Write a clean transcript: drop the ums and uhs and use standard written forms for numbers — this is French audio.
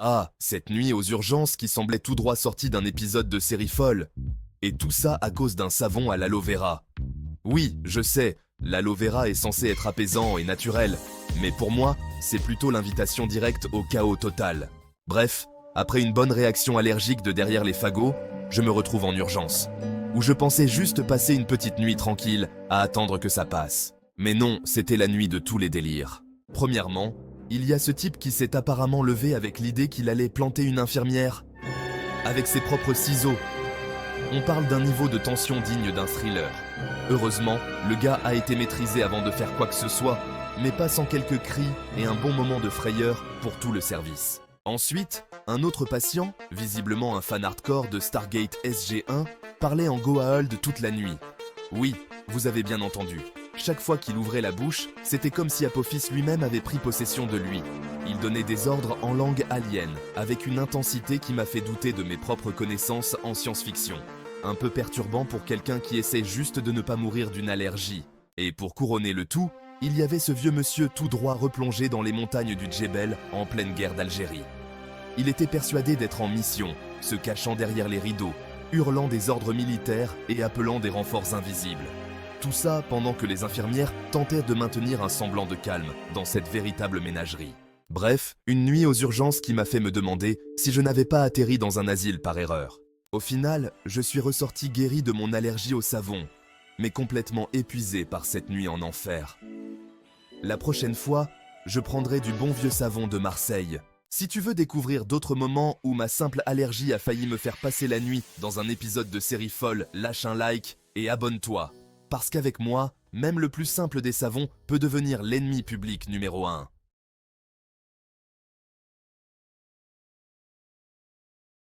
Ah, cette nuit aux urgences qui semblait tout droit sortie d'un épisode de série folle. Et tout ça à cause d'un savon à l'aloe vera. Oui, je sais, l'aloe vera est censé être apaisant et naturel, mais pour moi, c'est plutôt l'invitation directe au chaos total. Bref, après une bonne réaction allergique de derrière les fagots, je me retrouve en urgence, où je pensais juste passer une petite nuit tranquille à attendre que ça passe. Mais non, c'était la nuit de tous les délires. Premièrement, il y a ce type qui s'est apparemment levé avec l'idée qu'il allait planter une infirmière avec ses propres ciseaux. On parle d'un niveau de tension digne d'un thriller. Heureusement, le gars a été maîtrisé avant de faire quoi que ce soit, mais pas sans quelques cris et un bon moment de frayeur pour tout le service. Ensuite, un autre patient, visiblement un fan hardcore de Stargate SG-1, parlait en Goa'uld toute la nuit. Oui, vous avez bien entendu. Chaque fois qu'il ouvrait la bouche, c'était comme si Apophis lui-même avait pris possession de lui. Il donnait des ordres en langue alien, avec une intensité qui m'a fait douter de mes propres connaissances en science-fiction. Un peu perturbant pour quelqu'un qui essaie juste de ne pas mourir d'une allergie. Et pour couronner le tout, il y avait ce vieux monsieur tout droit replongé dans les montagnes du Djebel en pleine guerre d'Algérie. Il était persuadé d'être en mission, se cachant derrière les rideaux, hurlant des ordres militaires et appelant des renforts invisibles. Tout ça pendant que les infirmières tentèrent de maintenir un semblant de calme dans cette véritable ménagerie. Bref, une nuit aux urgences qui m'a fait me demander si je n'avais pas atterri dans un asile par erreur. Au final, je suis ressorti guéri de mon allergie au savon, mais complètement épuisé par cette nuit en enfer. La prochaine fois, je prendrai du bon vieux savon de Marseille. Si tu veux découvrir d'autres moments où ma simple allergie a failli me faire passer la nuit dans un épisode de série folle, lâche un like et abonne-toi. Parce qu'avec moi, même le plus simple des savons peut devenir l'ennemi public numéro 1.